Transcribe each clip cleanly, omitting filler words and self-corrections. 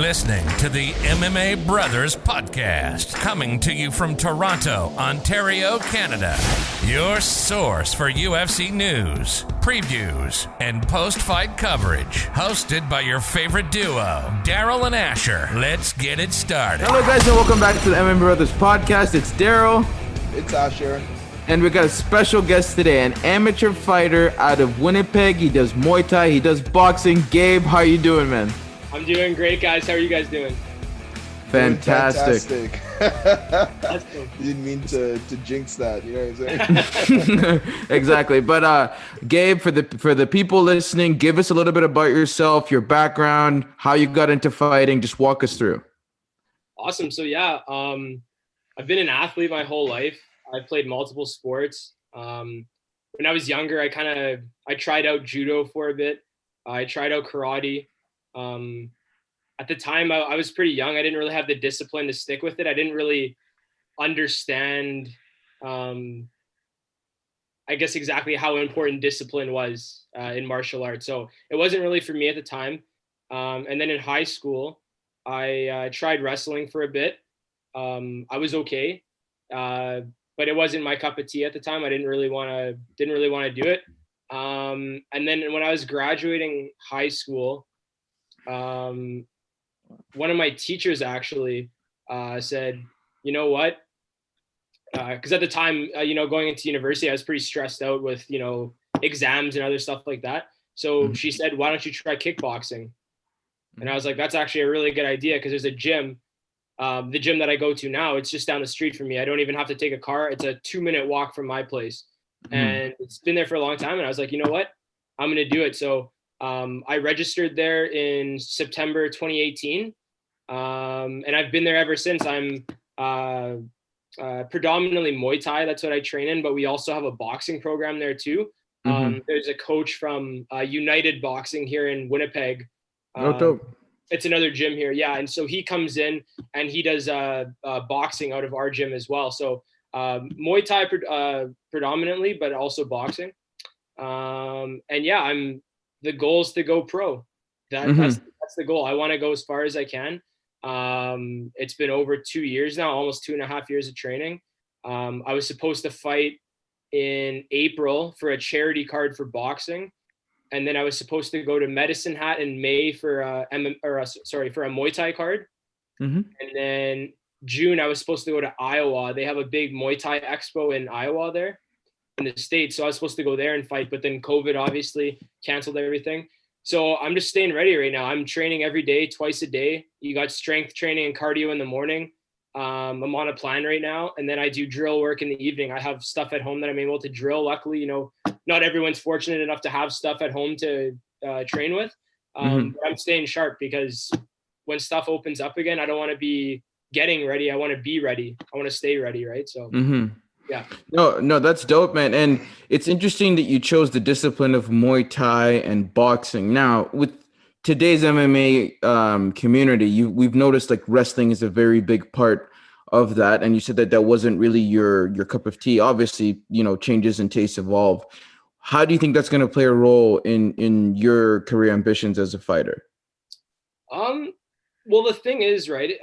listening to the MMA Brothers Podcast, coming to you from Toronto, Ontario, Canada. Your source for UFC news, previews, and post-fight coverage. Hosted by your favorite duo, Daryl and Asher. Let's get it started. Hello, guys, and welcome back to the MMA Brothers Podcast. It's Daryl. It's Asher. And we got a special guest today, an amateur fighter out of Winnipeg. He does Muay Thai, he does boxing. Gabe, how you doing, man? I'm doing great, guys. How are you guys doing? Fantastic. You didn't mean to jinx that, you know what I'm saying? Exactly. But Gabe, for the people listening, give us a little bit about yourself, your background, how you got into fighting. Just walk us through. Awesome. So yeah, I've been an athlete my whole life. I've played multiple sports. When I was younger, I tried out judo for a bit. I tried out karate. At the time, I was pretty young. I didn't really have the discipline to stick with it. I didn't really understand, I guess, exactly how important discipline was in martial arts. So it wasn't really for me at the time. And then in high school, I tried wrestling for a bit. I was okay, but it wasn't my cup of tea at the time. I didn't really want to do it. And then when I was graduating high school, one of my teachers actually said, you know what? Because at the time, going into university, I was pretty stressed out with, exams and other stuff like that. So she said, why don't you try kickboxing? And I was like, that's actually a really good idea, because there's a gym. The gym that I go to now, it's just down the street from me. I don't even have to take a car. It's a 2-minute walk from my place. And it's been there for a long time. And I was like, you know what? I'm going to do it. So I registered there in September 2018. And I've been there ever since. I'm predominantly Muay Thai. That's what I train in. But we also have a boxing program there too. There's a coach from United Boxing here in Winnipeg. Dope. It's another gym here. Yeah. And so he comes in and he does boxing out of our gym as well. So Muay Thai predominantly, but also boxing. And yeah, the goal is to go pro. That's the goal. I want to go as far as I can. It's been over 2 years now, almost 2.5 years of training. I was supposed to fight in April for a charity card for boxing. And then I was supposed to go to Medicine Hat in May for for a Muay Thai card. And then June, I was supposed to go to Iowa. They have a big Muay Thai expo in Iowa there in the States. So I was supposed to go there and fight, but then COVID obviously canceled everything. So I'm just staying ready right now. I'm training every day, twice a day. You got strength training and cardio in the morning. I'm on a plan right now. And then I do drill work in the evening. I have stuff at home that I'm able to drill. Luckily, not everyone's fortunate enough to have stuff at home to train with. But I'm staying sharp, because when stuff opens up again, I don't want to be getting ready. I want to be ready. I want to stay ready. Right. So, yeah. No, that's dope, man. And it's interesting that you chose the discipline of Muay Thai and boxing. Now, with today's MMA community, we've noticed like wrestling is a very big part of that. And you said that wasn't really your cup of tea. Obviously, changes and tastes evolve. How do you think that's going to play a role in your career ambitions as a fighter? Well, the thing is, right,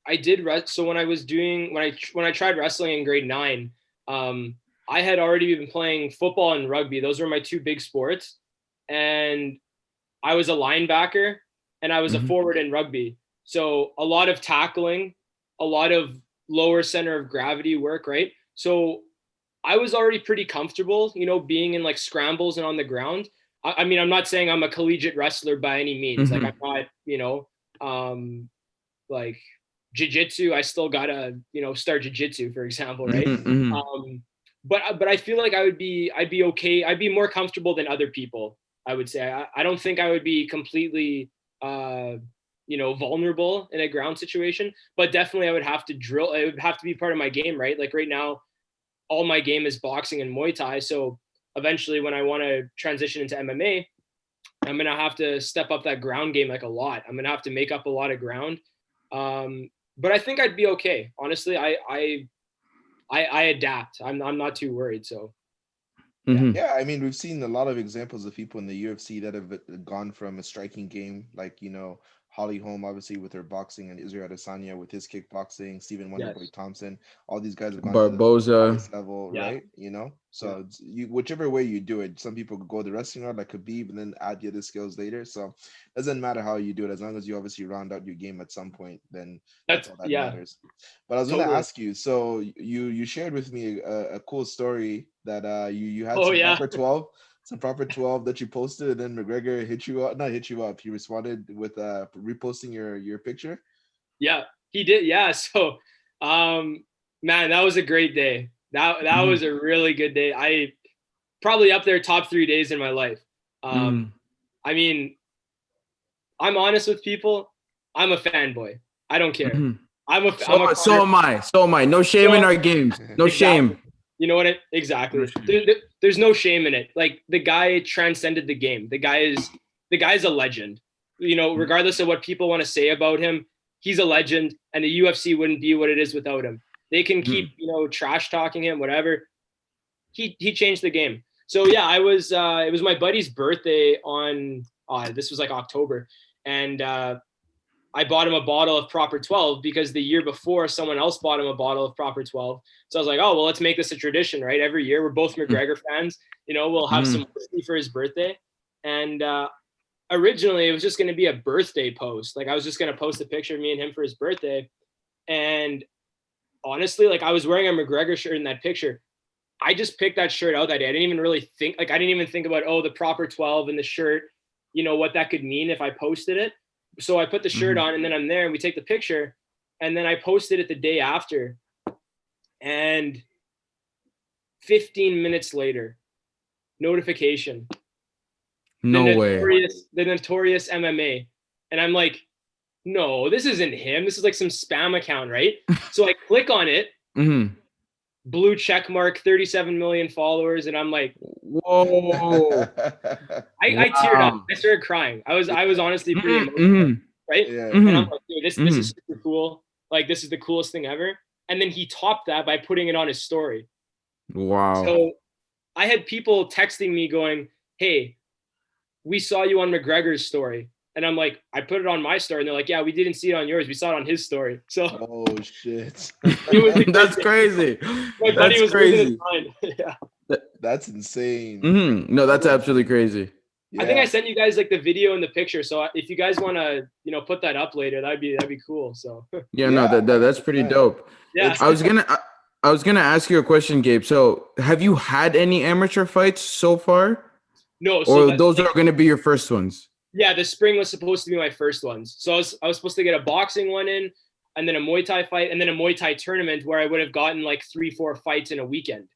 I did so when I tried wrestling in grade 9, I had already been playing football and rugby. Those were my two big sports. And I was a linebacker and I was a forward in rugby. So a lot of tackling, a lot of lower center of gravity work, right? So I was already pretty comfortable, being in like scrambles and on the ground. I mean, I'm not saying I'm a collegiate wrestler by any means. Like I'm not, like jiu-jitsu. I still gotta, start jiu-jitsu, for example, right? But I feel like I'd be okay. I'd be more comfortable than other people, I would say. I don't think I would be completely, vulnerable in a ground situation, but definitely I would have to drill. It would have to be part of my game, right? Like right now, all my game is boxing and Muay Thai. So eventually when I want to transition into MMA, I'm going to have to step up that ground game like a lot. I'm going to have to make up a lot of ground. But I think I'd be okay. Honestly, I adapt. I'm not too worried. So Yeah, I mean, we've seen a lot of examples of people in the UFC that have gone from a striking game, like, Holly Holm, obviously, with her boxing, and Israel Adesanya with his kickboxing, Stephen Wonderboy Yes. Thompson. All these guys have gone to the Barboza. highest level, Yeah. right? So it's, whichever way you do it, some people go the wrestling route like Khabib and then add the other skills later. So it doesn't matter how you do it, as long as you obviously round out your game at some point, then that's all that matters. But I was gonna ask you, so you shared with me a cool story that you had some proper 12 that you posted, and then McGregor not hit you up. He responded with reposting your picture. Yeah, he did. Yeah. So, man, that was a great day. That was a really good day. I probably up there top 3 days in my life. I mean, I'm honest with people. I'm a fanboy. I don't care. So am I. No shame in our games. No shame. You know what? Exactly. There's no shame in it. Like, the guy transcended the game. The guy's a legend. Regardless of what people want to say about him, he's a legend, and the UFC wouldn't be what it is without him. They can keep, trash talking him, whatever. He changed the game. So yeah, it was my buddy's birthday on this was like October, and I bought him a bottle of Proper 12 because the year before someone else bought him a bottle of Proper 12. So I was like, oh, well, let's make this a tradition, right? Every year, we're both McGregor fans. We'll have some whiskey for his birthday. And originally, it was just going to be a birthday post. Like, I was just going to post a picture of me and him for his birthday. And honestly, like, I was wearing a McGregor shirt in that picture. I just picked that shirt out that day. I didn't even really think, I didn't even think about, the Proper 12 and the shirt, what that could mean if I posted it. So I put the shirt on, and then I'm there and we take the picture, and then I posted it the day after, and 15 minutes later, notification. No way. The notorious MMA. And I'm like, no, this isn't him. This is like some spam account, right? So I click on it, blue check mark, 37 million followers, and I'm like, whoa. I teared up. I started crying. I was honestly pretty emotional, right? Yeah. And I'm like, dude, this is super cool. Like, this is the coolest thing ever. And then he topped that by putting it on his story. Wow. So I had people texting me going, hey, we saw you on McGregor's story. And I'm like, I put it on my story. And they're like, yeah, we didn't see it on yours. We saw it on his story. So oh shit. That's crazy. My buddy was losing his mind. Yeah. That's insane. No, that's absolutely crazy. Yeah. I think I sent you guys like the video and the picture. So if you guys want to, put that up later, that'd be cool. So no, that's pretty dope. Yeah. I was gonna ask you a question, Gabe. So have you had any amateur fights so far? No. Or those are gonna be your first ones? Yeah, the spring was supposed to be my first ones. So I was supposed to get a boxing one in, and then a Muay Thai fight, and then a Muay Thai tournament where I would have gotten like 3-4 fights in a weekend.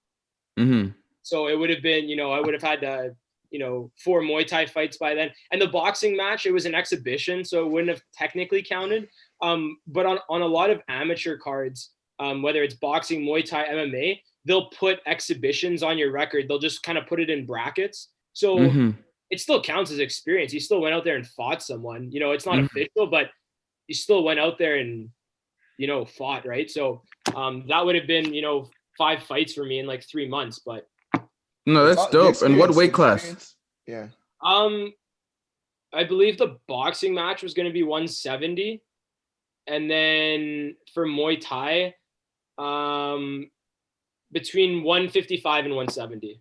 So it would have been, I would have had 4 Muay Thai fights by then. And the boxing match, it was an exhibition, so it wouldn't have technically counted. But on a lot of amateur cards, whether it's boxing, Muay Thai, MMA, they'll put exhibitions on your record. They'll just kind of put it in brackets. So it still counts as experience. You still went out there and fought someone. It's not official, but you still went out there and, fought, right? So that would have been, 5 fights for me in like 3 months. But no, that's dope. And what weight class? Yeah. I believe the boxing match was going to be 170, and then for Muay Thai, between 155 and 170.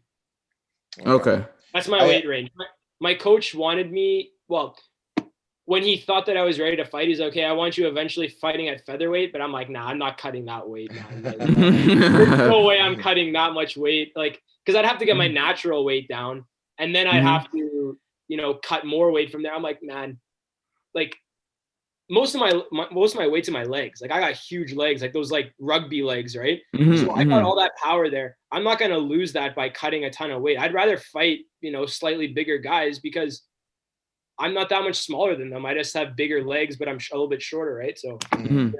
Okay. That's my weight range. My coach wanted me, when he thought that I was ready to fight, he's like, okay, I want you eventually fighting at featherweight. But I'm like, nah, I'm not cutting that weight, man. Like, there's no way I'm cutting that much weight. Like, because I'd have to get my natural weight down, and then I'd have to, cut more weight from there. I'm like, man, like most of my weight's in my legs. Like, I got huge legs, like those like rugby legs, right? So I got all that power there. I'm not gonna lose that by cutting a ton of weight. I'd rather fight, slightly bigger guys because I'm not that much smaller than them. I just have bigger legs, but I'm a little bit shorter, right? So yeah.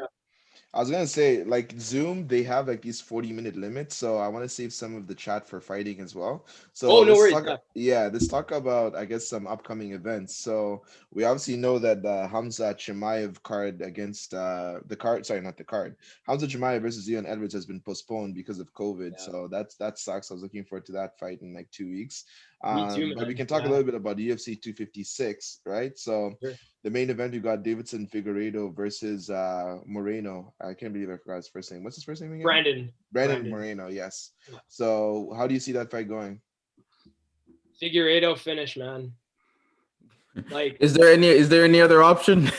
I was gonna say, like Zoom, they have like these 40-minute limits, so I want to save some of the chat for fighting as well. So no worries. let's talk about, I guess, some upcoming events. So we obviously know that the Hamza Chimaev card against Hamza Chimaev versus Leon Edwards has been postponed because of COVID. Yeah. So that sucks. I was looking forward to that fight in like 2 weeks. Me too, but we can talk a little bit about UFC 256, right? So. Sure. the main event, we got Davidson Figueiredo versus Moreno. I can't believe I forgot his first name. What's his first name again? Brandon Moreno. Yes. Yeah. So how do you see that fight going? Figueiredo finish, man. Like, is there any other option?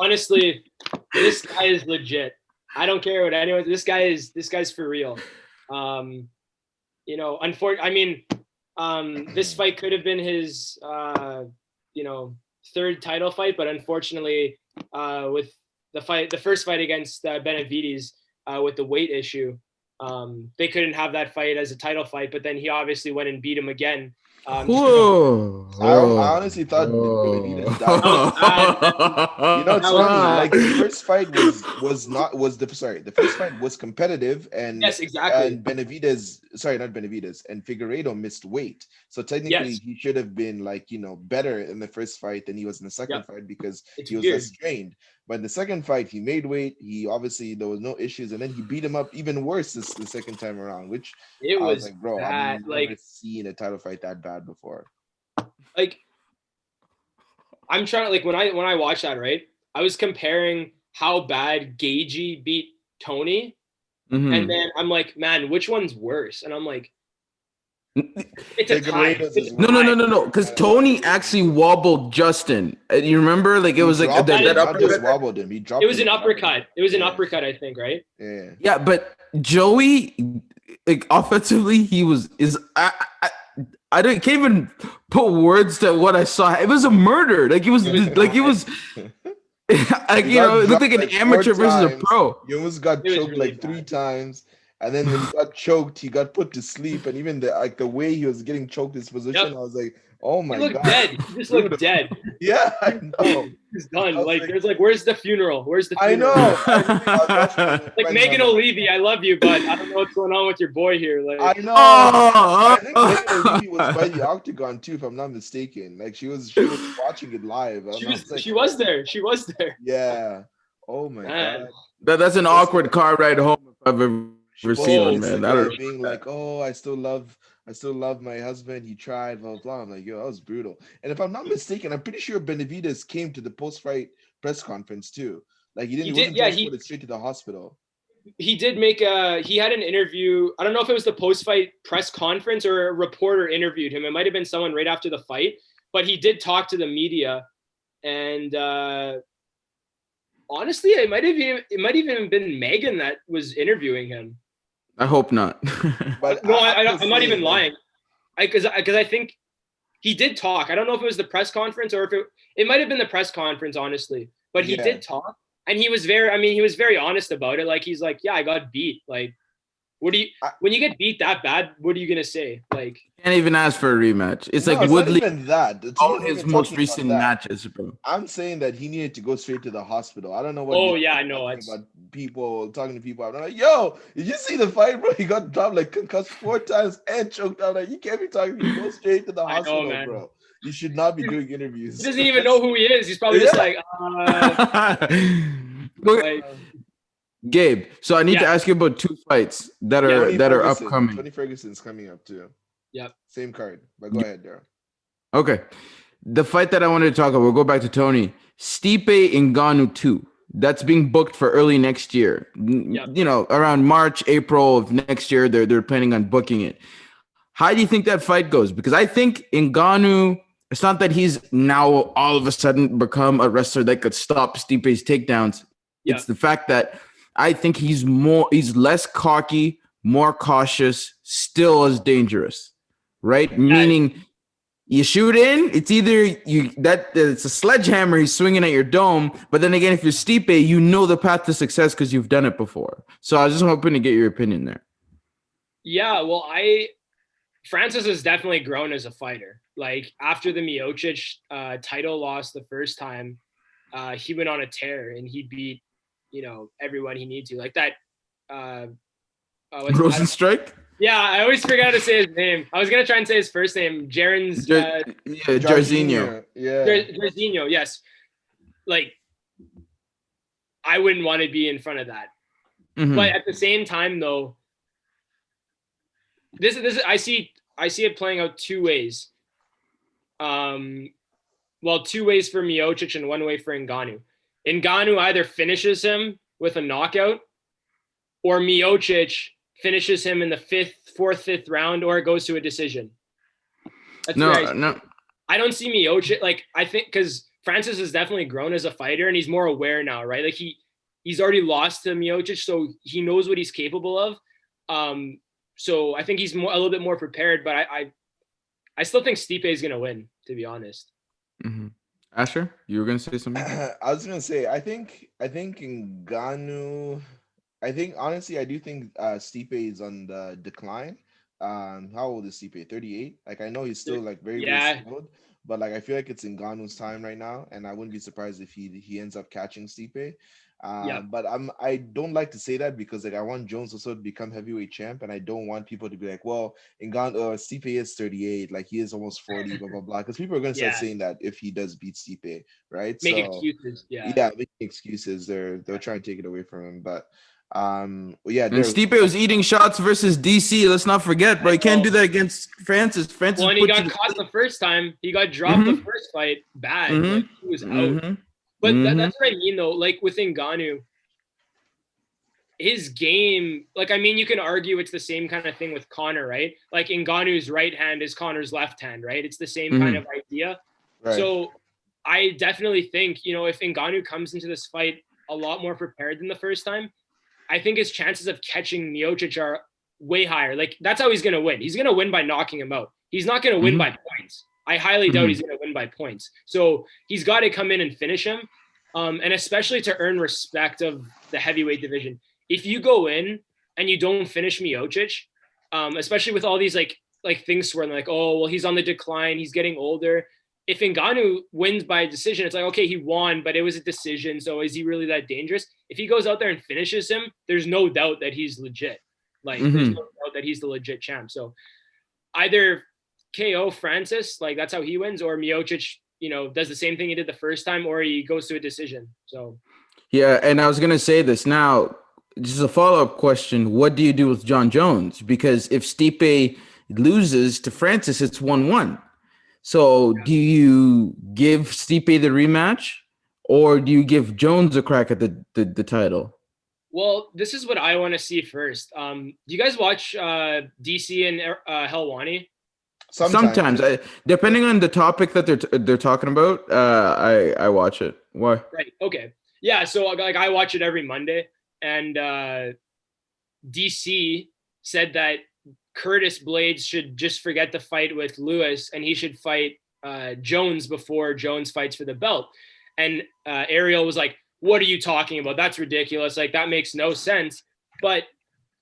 Honestly, this guy is legit. I don't care what anyone. This guy's for real. This fight could have been his third title fight, but unfortunately, with the first fight against Benavides, with the weight issue, they couldn't have that fight as a title fight. But then he obviously went and beat him again. I honestly thought Benavides died. It's funny. Like the first fight the first fight was competitive, and yes, exactly. And and Figueiredo missed weight, so technically he should have been better in the first fight than he was in the second fight because he was less trained. But in the second fight, he made weight. He obviously there was no issues, and then he beat him up even worse the second time around, which I was like, bro, I've never seen a title fight that bad before. Like, I'm trying to when I watched that, right? I was comparing how bad Gagey beat Tony, and then I'm like, man, which one's worse? And I'm like, it's a tie. No. Because Tony actually wobbled Justin. You remember? Like it was like that just wobbled him. He dropped. It was an uppercut. It was an uppercut, I think, right? Yeah. Yeah, but Joey, like offensively, I can't even put words to what I saw. It was a murder. Like it was like it looked like an amateur versus a pro. He almost got choked really 3 times. And then when he got choked, he got put to sleep. And even the way he was getting choked, his position, I was like, oh my God. He looked dead. He just looked dead. Yeah, I know. He's done. Where's the funeral? Where's the funeral? I know. Like Megan O'Leary, I love you, but I don't know what's going on with your boy here. Like, I know. I think Megan O'Leary was by the octagon too, if I'm not mistaken. Like she was watching it live. She was there. She was there. Yeah. Oh my God. That's an awkward car ride home if I've ever seen one, man. Being like, oh, I still love my husband. He tried, blah, blah, blah. I'm like, yo, that was brutal. And if I'm not mistaken, I'm pretty sure Benavides came to the post-fight press conference too. Like he wasn't transported straight to the hospital. He did he had an interview. I don't know if it was the post-fight press conference or a reporter interviewed him. It might have been someone right after the fight, but he did talk to the media. And honestly, it might have even been Megan that was interviewing him. I hope not. But no, I'm not even lying. Because I think he did talk. I don't know if it was the press conference or if it might have been the press conference, honestly. But he did talk, and he was very honest about it. Like he's like, yeah, I got beat. Like, when you get beat that bad, what are you gonna say? Like, can't even ask for a rematch. It's Woodley. Not even that. It's all his most recent matches, bro. I'm saying that he needed to go straight to the hospital. I don't know what. Oh yeah, I know. Talking to people. I'm like, yo, did you see the fight, bro? He got dropped concussed 4 times and choked out. Like, you can't be talking to me. Go straight to the hospital, bro. You should not be doing interviews. He doesn't even know who he is. He's probably just like. Gabe, so I need to ask you about 2 fights that are upcoming. Tony Ferguson's coming up too. Yep. Same card. But go ahead, Daryl. Okay. The fight that I wanted to talk about, we'll go back to Tony. Stipe Ngannou 2. That's being booked for early next year. Yep. Around March, April of next year, they're planning on booking it. How do you think that fight goes? Because I think Ngannou, it's not that he's now all of a sudden become a wrestler that could stop Stipe's takedowns. Yep. It's the fact that I think he's less cocky, more cautious, still as dangerous, right? Meaning you shoot in, it's either it's a sledgehammer he's swinging at your dome, but then again, if you're Stipe, you know the path to success because you've done it before. So I was just hoping to get your opinion there. Yeah, well, Francis has definitely grown as a fighter. Like after the Miocic title loss the first time, he went on a tear and he beat everyone he needed to, like that. Rosenstrike? Yeah, I always forget to say his name. I was gonna try and say his first name. Jaron's Jairzinho. Yeah, Jairzinho. Yes. Like, I wouldn't want to be in front of that. Mm-hmm. But at the same time, though, this I see it playing out 2 ways. two ways for Miocic and one way for Ngannou. Ngannou either finishes him with a knockout, or Miocic finishes him in the fourth, fifth round, or it goes to a decision. That's no. I don't see Miocic, like, I think, because Francis has definitely grown as a fighter and he's more aware now, right? Like he's already lost to Miocic, so he knows what he's capable of. So I think he's a little bit more prepared, but I still think Stipe is going to win, to be honest. Mm-hmm. Asher, you were going to say something? I was going to say, I think Ngannou, honestly, I do think Stipe is on the decline. How old is Stipe? 38? Like, I know he's still like very skilled, but like I feel like it's Ngannou's time right now, and I wouldn't be surprised if he ends up catching Stipe. But I don't like to say that because like I want Jones also to become heavyweight champ, and I don't want people to be like, well, Stipe is 38, like he is almost 40, blah blah blah, because people are going to start saying that if he does beat Stipe, right? Make excuses. Making excuses. They'll try and take it away from him, but and Stipe was eating shots versus DC. Let's not forget, bro. You can't do that against Francis. Well, and he got caught the first time. He got dropped the first fight bad. Like, he was out. But that's what I mean, though. Like with Ngannou, his game, like, I mean, you can argue it's the same kind of thing with Conor, right? Like Ngannou's right hand is Conor's left hand, right? It's the same kind of idea. Right. So I definitely think, if Ngannou comes into this fight a lot more prepared than the first time, I think his chances of catching Miocic are way higher. Like, that's how he's going to win. He's going to win by knocking him out. He's not going to win by points. I highly doubt he's going to win by points. So he's got to come in and finish him. And especially to earn respect of the heavyweight division. If you go in and you don't finish Miocic, especially with all these like things swirling, like, oh, well, he's on the decline, he's getting older. If Ngannou wins by a decision, it's like, okay, he won, but it was a decision. So is he really that dangerous? If he goes out there and finishes him, there's no doubt that he's legit. Like, there's no doubt that he's the legit champ. So either KO Francis, like that's how he wins, or Miocic, does the same thing he did the first time, or he goes to a decision. So, yeah. And I was going to say this now, just a follow-up question. What do you do with Jon Jones? Because if Stipe loses to Francis, it's 1-1. So do you give Stipe the rematch, or do you give Jones a crack at the title? Well, this is what I want to see first. Do you guys watch DC and Helwani? Sometimes. Depending on the topic that they're talking about, I watch it. Why? Right. Okay. Yeah. So like I watch it every Monday, and DC said that Curtis Blades should just forget the fight with Lewis, and he should fight Jones before Jones fights for the belt. And Ariel was like, "What are you talking about? That's ridiculous. Like, that makes no sense." But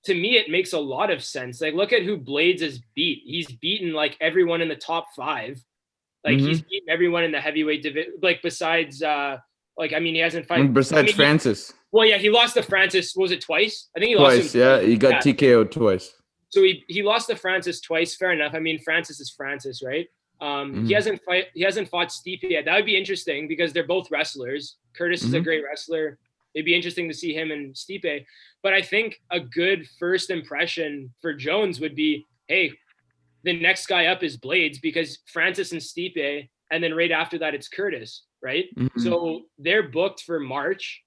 to me, it makes a lot of sense. Like, look at who Blades has beat. He's beaten like everyone in the top 5. Like, he's beaten everyone in the heavyweight division. Like, besides, he hasn't fought. Besides Francis. He lost to Francis. Was it twice? I think he lost twice. He got TKO'd twice. So he lost to Francis twice. Fair enough. I mean, Francis is Francis, right? He hasn't fought Stipe yet. That would be interesting because they're both wrestlers. Curtis is a great wrestler. It'd be interesting to see him and Stipe. But I think a good first impression for Jones would be, hey, the next guy up is Blades, because Francis and Stipe, and then right after that it's Curtis, right? So they're booked for March.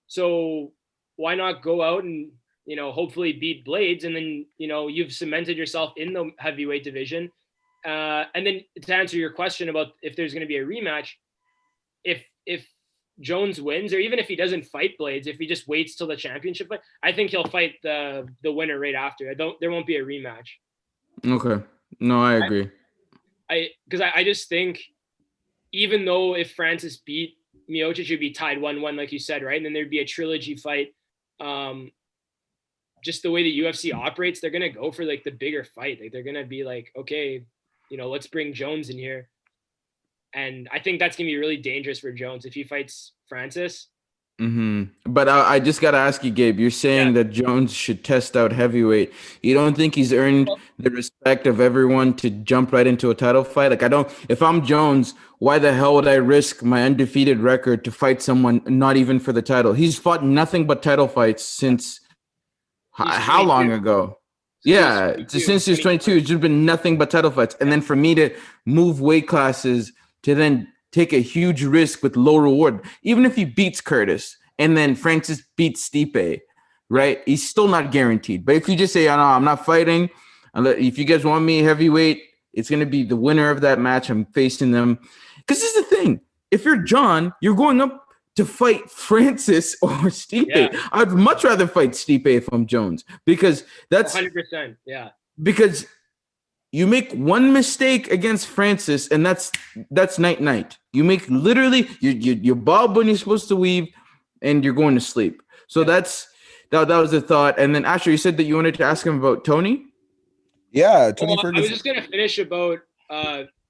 So why not go out and hopefully beat Blades, and then you've cemented yourself in the heavyweight division. And then to answer your question about if there's going to be a rematch, if Jones wins, or even if he doesn't fight Blades, if he just waits till the championship fight, I think he'll fight the winner right after. There won't be a rematch. Okay. No, I agree. Because I just think, even though if Francis beat Miocic, should be tied 1-1, like you said, right? And then there'd be a trilogy fight. Just the way the UFC operates, they're gonna go for like the bigger fight. Like, they're gonna be like, okay, let's bring Jones in here. And I think that's going to be really dangerous for Jones if he fights Francis. But I just got to ask you, Gabe, you're saying that Jones should test out heavyweight. You don't think he's earned the respect of everyone to jump right into a title fight? Like, if I'm Jones, why the hell would I risk my undefeated record to fight someone not even for the title? He's fought nothing but title fights since how long ago? Since he's 22, it's just been nothing but title fights. And then for me to move weight classes to take a huge risk with low reward. Even if he beats Curtis and then Francis beats Stipe, right? He's still not guaranteed. But if you just say, oh, no, I'm not fighting. If you guys want me heavyweight, it's going to be the winner of that match. I'm facing them. Because this is the thing. If you're Jon, you're going up to fight Francis or Stipe. Yeah. I'd much rather fight Stipe if I'm Jones, because that's 100%. Yeah. Because you make one mistake against Francis, and that's night. You make literally you bob when you're supposed to weave, and you're going to sleep. So that was the thought. And then Asher, you said that you wanted to ask him about Tony. Yeah, Tony Ferguson. I was just gonna finish about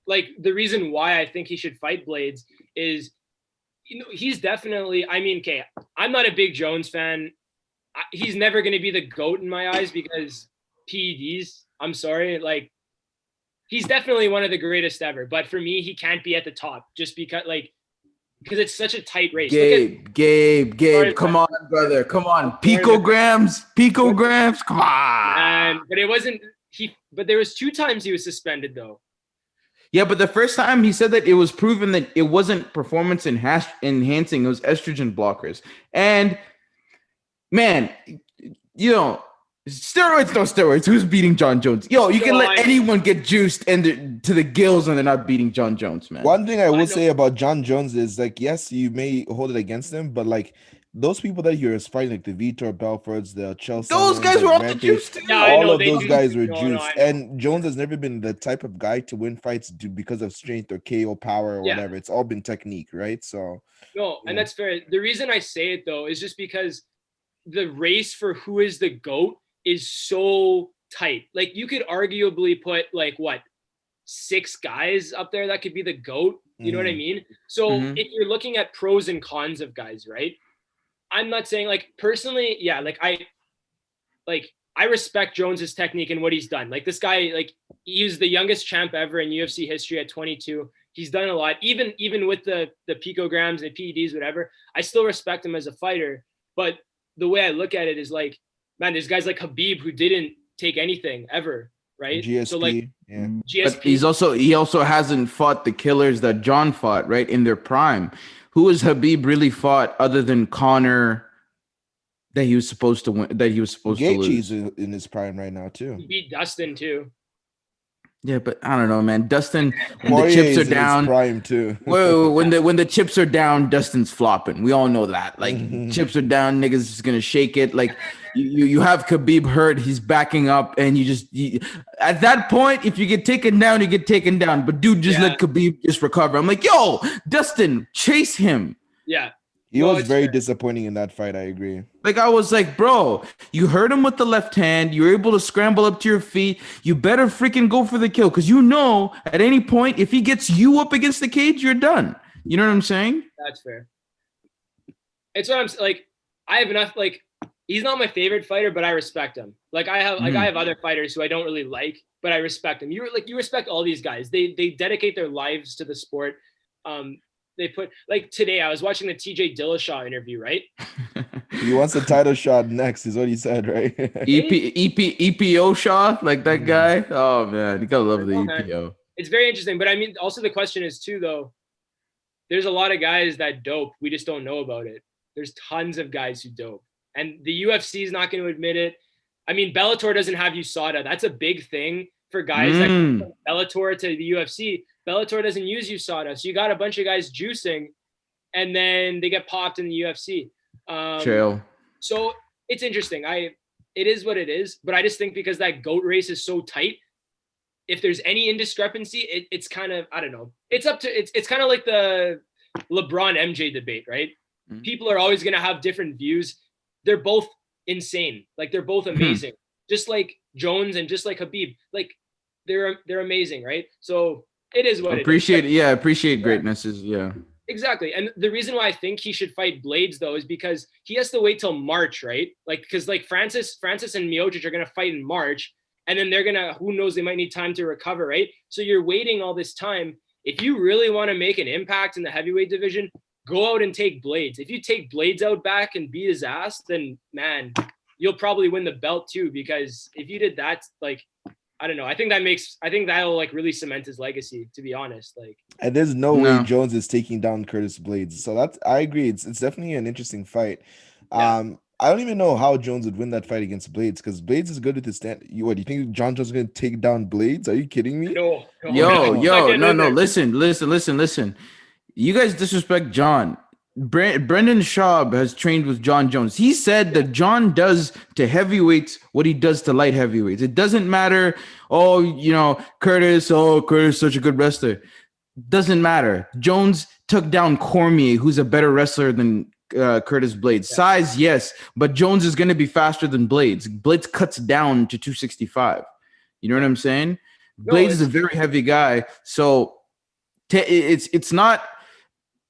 like the reason why I think he should fight Blades is, you know, he's definitely. I mean, okay, I'm not a big Jones fan. He's never gonna be the GOAT in my eyes because PEDs. I'm sorry, like. He's definitely one of the greatest ever, but for me, he can't be at the top just because it's such a tight race. Gabe, come on, brother, come on, picograms, come on. But it wasn't But there was 2 times he was suspended though. Yeah, but the first time he said that it was proven that it wasn't performance enhancing; it was estrogen blockers. And man, you know. Steroids, no steroids. Who's beating Jon Jones? Yo, you can let anyone get juiced and to the gills and they're not beating Jon Jones, man. One thing I will say about Jon Jones is, like, yes, you may hold it against him, but like those people that you're fighting, like the Vitor Belforts, the Chelsea, those guys were all juiced. All of those guys were juiced, and Jones has never been the type of guy to win fights because of strength or KO power or whatever. It's all been technique, right? So and that's fair. The reason I say it though is just because the race for who is the GOAT is so tight. Like you could arguably put like 6 guys up there that could be the GOAT. You know what I mean? So if you're looking at pros and cons of guys, right? I'm not saying like personally, I respect Jones's technique and what he's done. Like this guy, like he's the youngest champ ever in UFC history at 22. He's done a lot, even with the picograms and PEDs, whatever. I still respect him as a fighter. But the way I look at it is like, man, there's guys like Khabib who didn't take anything ever, right? GSP, so like, GSP. But he also hasn't fought the killers that Jon fought, right, in their prime. Who has Khabib really fought other than Conor that he was supposed to win? That he was supposed to lose. Gaethje's in his prime right now too. He beat Dustin too. Yeah, but I don't know, man. Dustin, when the chips are down, prime too. when the chips are down, Dustin's flopping. We all know that. Like chips are down, niggas is gonna shake it. Like you have Khabib hurt, he's backing up, and at that point, if you get taken down, you get taken down. But dude, just let Khabib just recover. I'm like, yo, Dustin, chase him. Yeah. He was very disappointing in that fight. I agree. Like, I was like, bro, you hurt him with the left hand. You were able to scramble up to your feet. You better freaking go for the kill. Because you know, at any point, if he gets you up against the cage, you're done. You know what I'm saying? That's fair. It's what I'm like. I have enough. Like, he's not my favorite fighter, but I respect him. Like, I have other fighters who I don't really like, but I respect them. You respect all these guys. They dedicate their lives to the sport. They put, like today, I was watching the TJ Dillashaw interview, right? He wants a title shot next, is what he said, right? EPO shot, like that guy. Oh man, you gotta love the EPO. Man. It's very interesting, but I mean, also the question is too, though. There's a lot of guys that dope. We just don't know about it. There's tons of guys who dope, and the UFC is not going to admit it. I mean, Bellator doesn't have USADA. That's a big thing for guys that come from Bellator to the UFC. Bellator doesn't use USADA, so you got a bunch of guys juicing, and then they get popped in the UFC. Chill. So it's interesting. It is what it is, but I just think because that GOAT race is so tight, if there's any indiscrepancy, it's kind of, I don't know. It's kind of like the LeBron MJ debate, right? Mm-hmm. People are always gonna have different views. They're both insane. Like they're both amazing. Just like Jones and just like Khabib. Like they're amazing, right? So it is what appreciate it is. Yeah, appreciate greatness is exactly. And the reason why I think he should fight Blades though is because he has to wait till March, right? Like because like Francis and Miocic are gonna fight in March, and then they're gonna, who knows, they might need time to recover, right? So you're waiting all this time. If you really want to make an impact in the heavyweight division, go out and take Blades. If you take Blades out back and beat his ass, then man, you'll probably win the belt too. Because if you did that, like I don't know. I think that'll like really cement his legacy, to be honest. Like, and there's no way Jones is taking down Curtis Blades. So I agree. It's definitely an interesting fight. Yeah. I don't even know how Jones would win that fight against Blades, because Blades is good with his stand. What do you think? Jon Jones is going to take down Blades? Are you kidding me? No. No. Listen. You guys disrespect Jon. Brendan Schaub has trained with Jon Jones. He said that Jon does to heavyweights what he does to light heavyweights. It doesn't matter. Curtis such a good wrestler. Doesn't matter. Jones took down Cormier, who's a better wrestler than Curtis Blades. Size, yes, but Jones is going to be faster than Blades. Blades cuts down to 265. You know what I'm saying? Blades is a very heavy guy, so it's not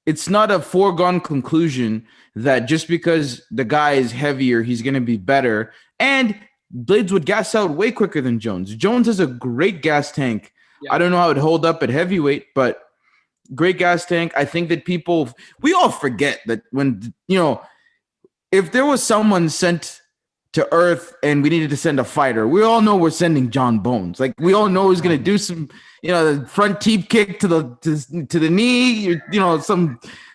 a foregone conclusion that just because the guy is heavier, he's going to be better. And Blades would gas out way quicker than Jones. Jones has a great gas tank. Yeah. I don't know how it'd hold up at heavyweight, but great gas tank. I think that we all forget that when, if there was someone sent to Earth and we needed to send a fighter, we all know we're sending John Bones. Like, we all know he's going to do some, the front teep kick to the knee,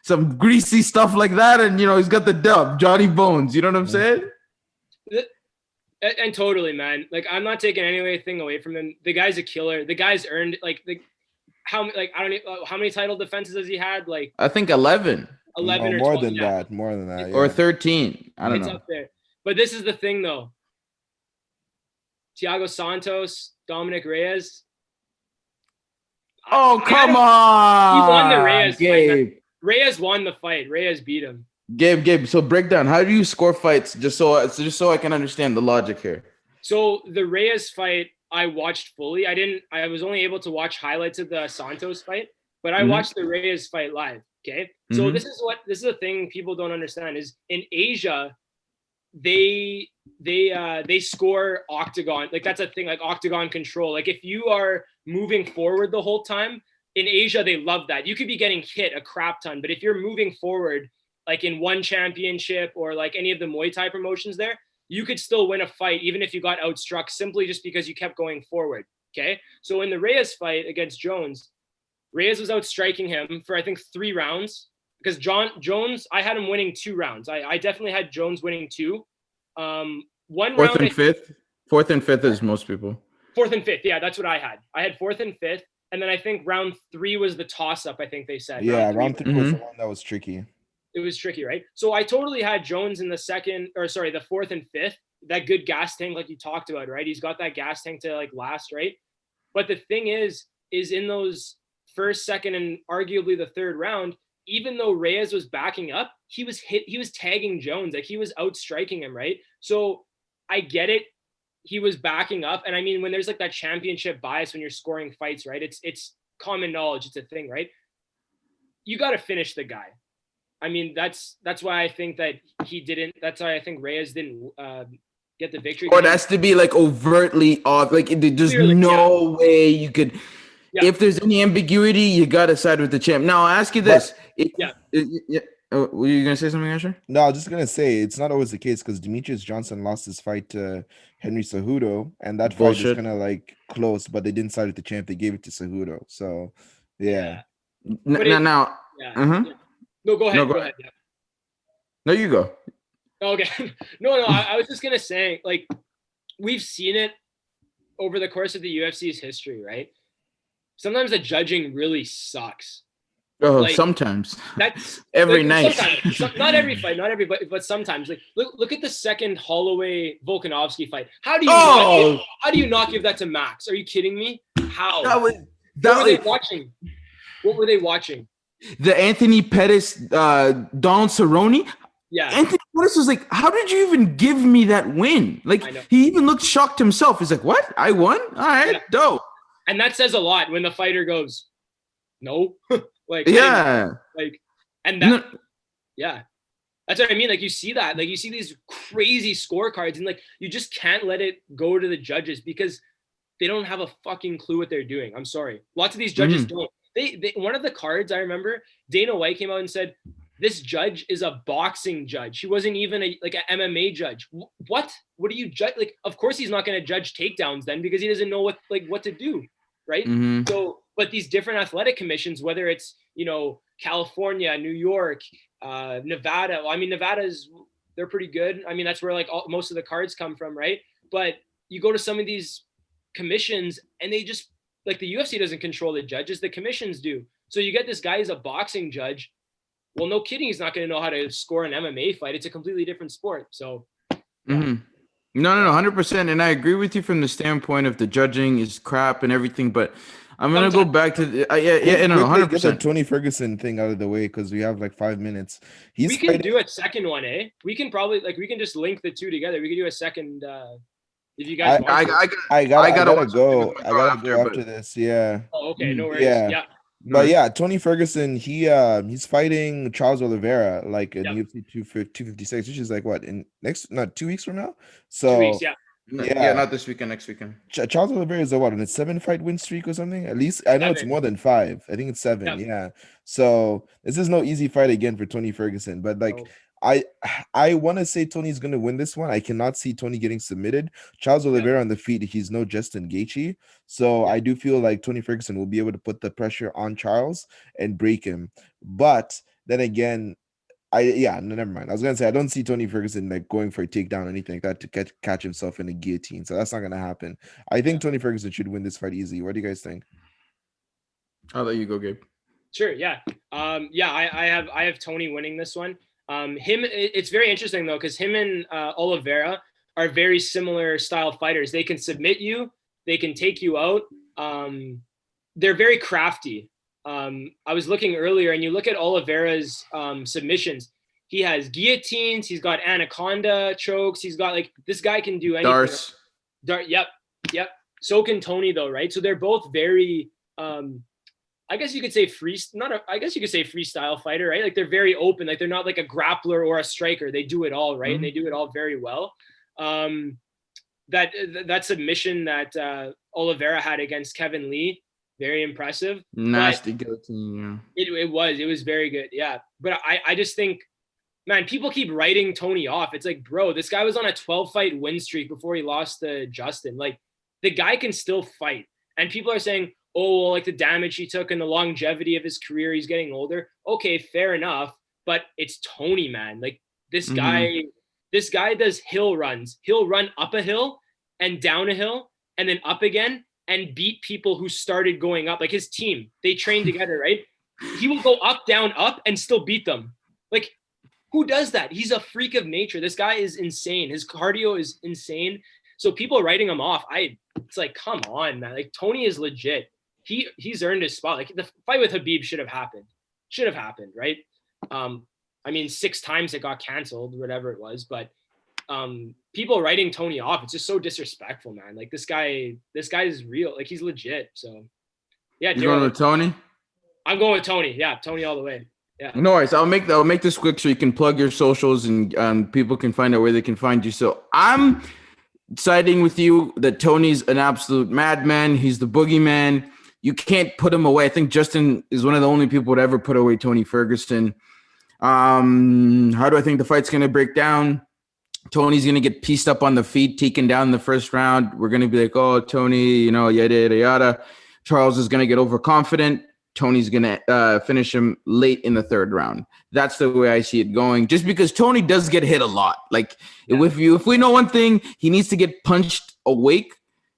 some greasy stuff like that. And, he's got the dub, Johnny Bones. You know what I'm saying? And totally, man. Like, I'm not taking anything away from him. The guy's a killer. The guy's earned I don't know how many title defenses has he had? Like, I think 11. 11 or more 12, than that. More than that. Yeah. Or 13. I don't know. It's up there. But this is the thing, though. Thiago Santos, Dominic Reyes. Oh, come on. He won the Reyes Gabe. fight. Reyes won the fight. Reyes beat him. Gabe. So break down. How do you score fights? Just so I can understand the logic here. So the Reyes fight, I watched fully. I was only able to watch highlights of the Santos fight, but I watched the Reyes fight live. Okay. So this is the thing people don't understand is in Asia, they score octagon. Like, that's a thing, like octagon control. Like, if you are moving forward the whole time in Asia, they love that. You could be getting hit a crap ton, but if you're moving forward, like in one championship or like any of the Muay Thai promotions there, you could still win a fight even if you got outstruck simply just because you kept going forward. Okay. So in the Reyes fight against Jones, Reyes was outstriking him for, I think, 3 rounds because Jones, I had him winning 2 rounds. I definitely had Jones winning 2. One fourth round. And fifth. Fourth and fifth is most people. 4th and 5th. Yeah, that's what I had. I had 4th and 5th. And then I think round 3 was the toss up, I think they said. Yeah, round 3 was the one that was tricky. It was tricky, right? So I totally had Jones in the 4th and 5th, that good gas tank like you talked about, right? He's got that gas tank to like last, right? But the thing is in those 1st, 2nd, and arguably the 3rd round, even though Reyes was backing up, he was tagging Jones, like he was outstriking him, right? So I get it. He was backing up. And I mean, when there's like that championship bias when you're scoring fights, right? It's common knowledge. It's a thing, right? You got to finish the guy. I mean, that's why I think that he didn't. That's why I think Reyes didn't get the victory. Or it has to be like overtly off. Like there's clearly, no way you could. Yeah. If there's any ambiguity, you gotta side with the champ. Now, I'll ask you this. Were you gonna say something, Asher? No, I was just gonna say it's not always the case because Demetrius Johnson lost his fight to Henry Cejudo, and that fight is kind of like close, but they didn't side with the champ. They gave it to Cejudo. So, yeah. Now. Yeah. No, go ahead. Go ahead. Yeah. No, you go. Okay. No. I was just gonna say, like, we've seen it over the course of the UFC's history, right? Sometimes the judging really sucks. Oh, like, sometimes. That's every night. Not every fight, but sometimes. Like, look at the second Holloway Volkanovski fight. How do you not give that to Max? Are you kidding me? How? What were they watching? What were they watching? The Anthony Pettis, Donald Cerrone. Yeah. Anthony Pettis was like, how did you even give me that win? Like, he even looked shocked himself. He's like, what? I won? All right, dope. And that says a lot when the fighter goes, no. Like, yeah. Like, and that, yeah. That's what I mean. Like, you see that. Like, you see these crazy scorecards, and like, you just can't let it go to the judges because they don't have a fucking clue what they're doing. I'm sorry. Lots of these judges don't. They one of the cards I remember, Dana White came out and said this judge is a boxing judge. He wasn't even an MMA judge. What do you judge? Like, of course he's not going to judge takedowns then, because he doesn't know what to do, right? Mm-hmm. So, but these different athletic commissions, whether it's, California, New York, Nevada. Well, I mean, they're pretty good. I mean, that's where most of the cards come from, right? But you go to some of these commissions and they just, like, the UFC doesn't control the judges, the commissions do. So you get this guy who's a boxing judge. Well, no kidding, he's not going to know how to score an MMA fight. It's a completely different sport. So, yeah. Mm-hmm. No, 100%. And I agree with you from the standpoint of the judging is crap and everything. But I'm going to go back to the, 100%. Get the Tony Ferguson thing out of the way because we have like 5 minutes. We can do a second one, eh? We can probably we can just link the two together. We can do a second. If you guys want I gotta go after this. Yeah. Oh, okay. No worries. Yeah. But yeah, Tony Ferguson, he's fighting Charles Oliveira like in UFC 256, which is like what, in 2 weeks from now? So 2 weeks, yeah. Yeah, not this weekend, next weekend. Charles Oliveira is on a 7-fight win streak or something. At least I know 7. It's more than 5. I think it's 7. Yep. Yeah. So this is no easy fight again for Tony Ferguson. But I want to say Tony's going to win this one. I cannot see Tony getting submitted. Charles Oliveira on the feet, he's no Justin Gaethje. So I do feel like Tony Ferguson will be able to put the pressure on Charles and break him. But then again, never mind. I was going to say, I don't see Tony Ferguson like going for a takedown or anything like that to catch himself in a guillotine. So that's not going to happen. I think Tony Ferguson should win this fight easily. What do you guys think? I'll let you go, Gabe. Sure. Yeah. I have Tony winning this one. It's very interesting though, because him and Oliveira are very similar style fighters. They can submit you, they can take you out. They're very crafty. I was looking earlier, and you look at Oliveira's submissions. He has guillotines. He's got anaconda chokes. He's got this guy can do anything. Yep. So can Tony though, right? So they're both very. I guess you could say freestyle fighter, right? Like they're very open. Like they're not like a grappler or a striker. They do it all, right? Mm-hmm. And they do it all very well. That submission that Oliveira had against Kevin Lee, very impressive. Nasty guillotine. Yeah. It was very good. Yeah. But I just think, man, people keep writing Tony off. It's like, bro, this guy was on a 12-fight win streak before he lost to Justin. Like the guy can still fight. And people are saying, oh, well, like the damage he took and the longevity of his career, he's getting older. Okay, fair enough. But it's Tony, man. Like this guy does hill runs. He'll run up a hill and down a hill and then up again and beat people who started going up. Like his team, they train together, right? He will go up, down, up and still beat them. Like who does that? He's a freak of nature. This guy is insane. His cardio is insane. So people writing him off, it's like, come on, man. Like Tony is legit. He's earned his spot. Like the fight with Khabib should have happened, right? I mean, 6 times it got canceled, whatever it was, but people writing Tony off, it's just so disrespectful, man. Like this guy is real. Like he's legit. So yeah. You're going with Tony? I'm going with Tony. Yeah, Tony all the way. Yeah. No worries. I'll make this quick so you can plug your socials and people can find out where they can find you. So I'm siding with you that Tony's an absolute madman. He's the boogeyman. You can't put him away. I think Justin is one of the only people to ever put away Tony Ferguson. How do I think the fight's going to break down? Tony's going to get pieced up on the feet, taken down in the first round. We're going to be like, oh, Tony, yada, yada, yada. Charles is going to get overconfident. Tony's going to finish him late in the 3rd round. That's the way I see it going. Just because Tony does get hit a lot. Like if we know one thing, he needs to get punched awake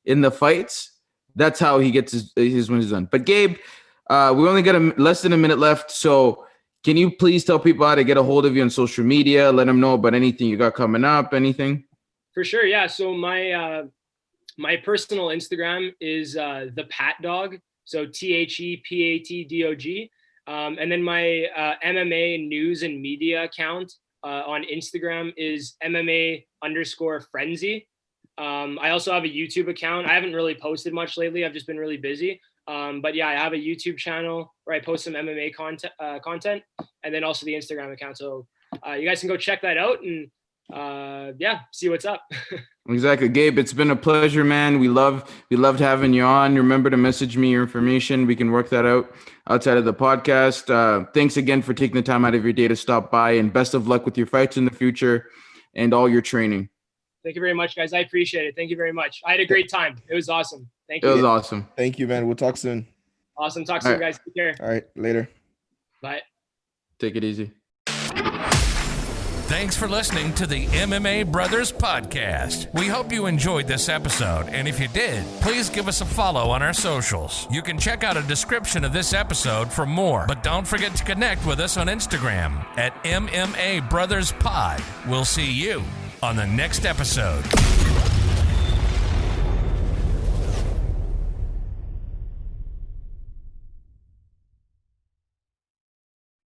in the fights. That's how he gets his wins done. But Gabe, we only got less than a minute left. So can you please tell people how to get a hold of you on social media? Let them know about anything you got coming up, anything? For sure. Yeah. So my personal Instagram is the Pat Dog. So ThePatDog. And then my MMA news and media account on Instagram is MMA_Frenzy. I also have a YouTube account. I haven't really posted much lately. I've just been really busy. But yeah, I have a YouTube channel where I post some MMA content, and then also the Instagram account. So you guys can go check that out. And see what's up. Exactly. Gabe, it's been a pleasure, man. We loved having you on. Remember to message me your information. We can work that out outside of the podcast. Thanks again for taking the time out of your day to stop by, and best of luck with your fights in the future and all your training. Thank you very much, guys. I appreciate it. Thank you very much. I had a great time. It was awesome. Thank you. It was awesome. Thank you, man. We'll talk soon. Awesome. Talk soon, guys. Take care. All right. Later. Bye. Take it easy. Thanks for listening to the MMA Brothers Podcast. We hope you enjoyed this episode, and if you did, please give us a follow on our socials. You can check out a description of this episode for more, but don't forget to connect with us on Instagram at MMA Brothers Pod. We'll see you on the next episode.